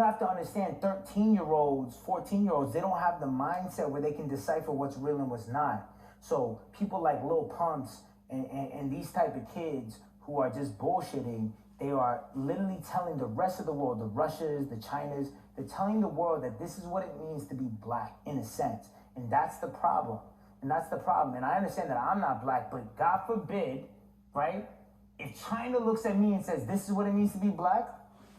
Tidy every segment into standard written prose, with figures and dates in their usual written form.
have to understand 13-year-olds, 14-year-olds, they don't have the mindset where they can decipher what's real and what's not. So people like Lil Pumps and these type of kids who are just bullshitting, they are literally telling the rest of the world, the Russias, the Chinas, they're telling the world that this is what it means to be black in a sense. And that's the problem. And I understand that I'm not black, but God forbid, right? If China looks at me and says, this is what it means to be black,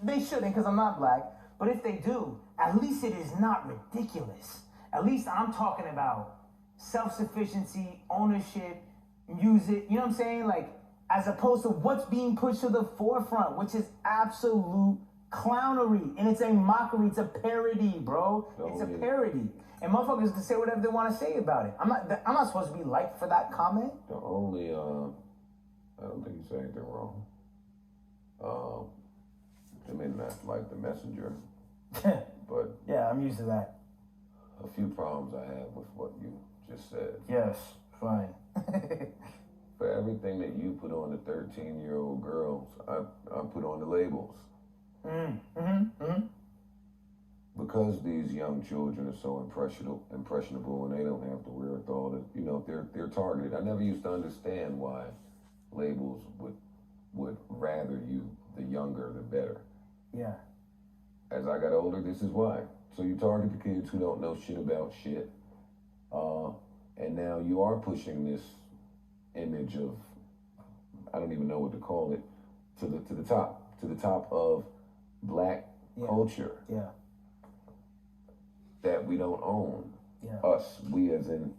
they shouldn't because I'm not black. But if they do, at least it is not ridiculous. At least I'm talking about self-sufficiency, ownership, music, you know what I'm saying? Like, as opposed to what's being pushed to the forefront, which is absolute clownery. And it's a mockery, it's a parody, bro. It's a parody. And motherfuckers can say whatever they want to say about it. I'm not supposed to be liked for that comment. The only, I don't think you say anything wrong. I mean, not like the messenger, but yeah, I'm used to that. A few problems I have with what you just said. Yes, fine. For everything that you put on the 13-year-old girls, I put on the labels. Because these young children are so impressionable and they don't have the wherewithal to, you know, they're targeted. I never used to understand why labels would rather you, the younger, the better. Yeah. As I got older, this is why. So you target the kids who don't know shit about shit. And now you are pushing this image of, I don't even know what to call it, to the top of black culture. Yeah. That we don't own. Yeah. Us, we as in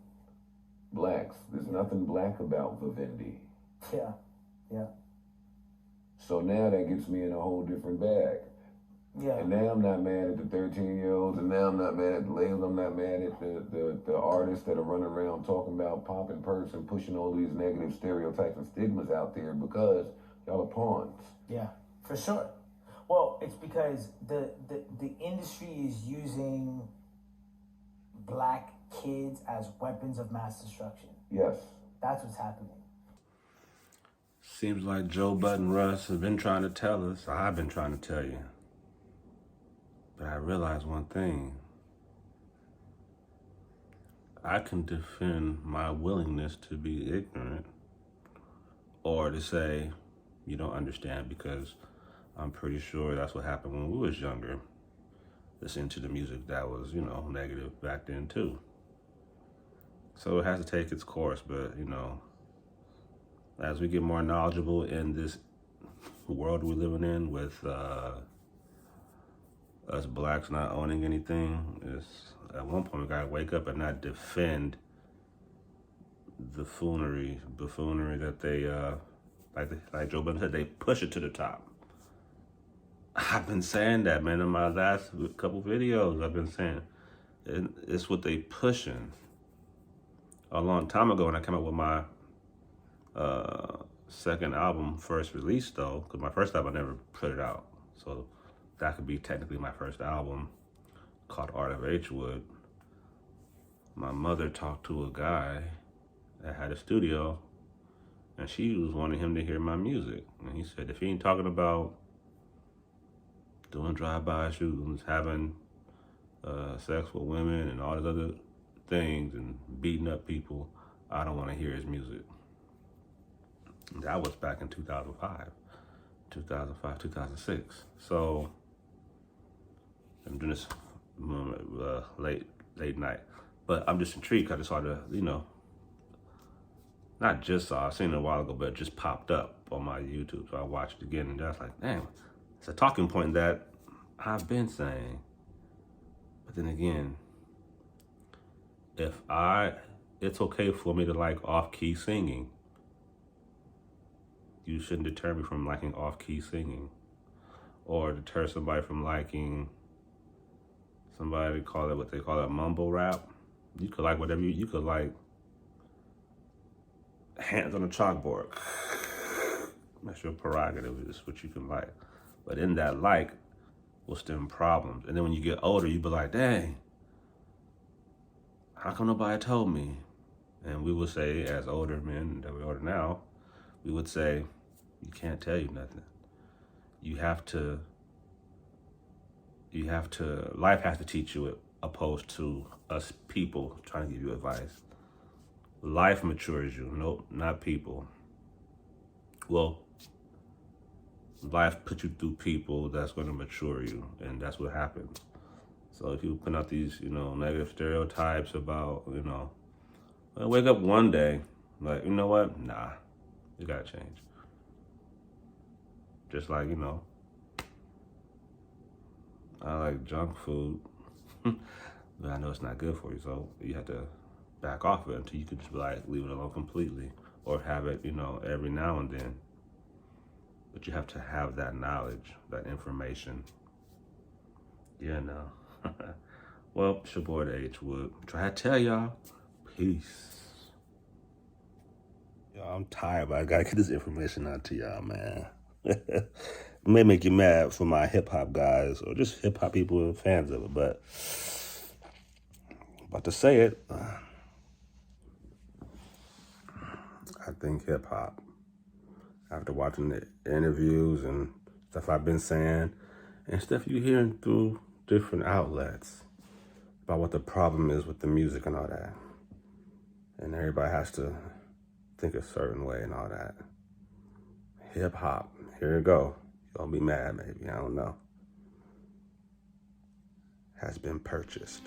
blacks. There's nothing black about Vivendi. Yeah. Yeah. So now that gets me in a whole different bag. Yeah. And now I'm not mad at the 13-year-olds, and now I'm not mad at the labels, I'm not mad at the artists that are running around talking about popping perks and pushing all these negative stereotypes and stigmas out there because y'all are pawns. Yeah, for sure. Well, it's because the industry is using black kids as weapons of mass destruction. Yes. That's what's happening. Seems like Joe Budden Russ has been trying to tell us, or I've been trying to tell you. But I realized one thing. I can defend my willingness to be ignorant or to say you don't understand, because I'm pretty sure that's what happened when we was younger. Listening to the music that was, you know, negative back then too. So it has to take its course, but, you know, as we get more knowledgeable in this world we're living in with us blacks not owning anything, is at one point we gotta wake up and not defend the buffoonery that they, like Joe Budden said, they push it to the top. I've been saying that, man, in my last couple videos. I've been saying it's what they pushing. A long time ago when I came out with my second album, first release though, because my first album I never put it out. So that could be technically my first album, called Art of H. Wood. My mother talked to a guy that had a studio, and she was wanting him to hear my music. And he said, if he ain't talking about doing drive-by shootings, having sex with women and all these other things and beating up people, I don't want to hear his music. That was back in 2005, 2006. So I'm doing this late night, but I'm just intrigued because I saw the, you know, not just saw, I've seen it a while ago, but it just popped up on my YouTube. So I watched it again, and I was like, damn, it's a talking point that I've been saying. But then again, it's okay for me to like off-key singing. You shouldn't deter me from liking off-key singing, or deter somebody from liking somebody call it what they call it, mumble rap. You could like whatever you could like. Hands on a chalkboard. That's your prerogative. It's what you can like. But in that like will stem problems. And then when you get older, you be like, dang, how come nobody told me? And we would say, as older men that we're older now, we would say, you can't tell you nothing. You have to life has to teach you it, opposed to us people trying to give you advice. Life matures you, nope, not people. Well, life puts you through people that's going to mature you, and that's what happens. So if you put out these, negative stereotypes about, I wake up one day, like, you know what? Nah, you gotta change. Just like, I like junk food, but I know it's not good for you, so you have to back off of it until you can just like leave it alone completely, or have it, every now and then. But you have to have that knowledge, that information. Yeah, no. Well, it's your boy, the H Wood. Try to tell y'all, peace. Y'all, I'm tired, but I gotta get this information out to y'all, man. It may make you mad for my hip hop guys or just hip hop people who are fans of it, but I'm about to say it. I think hip hop, after watching the interviews and stuff I've been saying and stuff you hearing through different outlets about what the problem is with the music and all that. And everybody has to think a certain way and all that. Hip hop, here you go. You'll be mad maybe, I don't know. Has been purchased.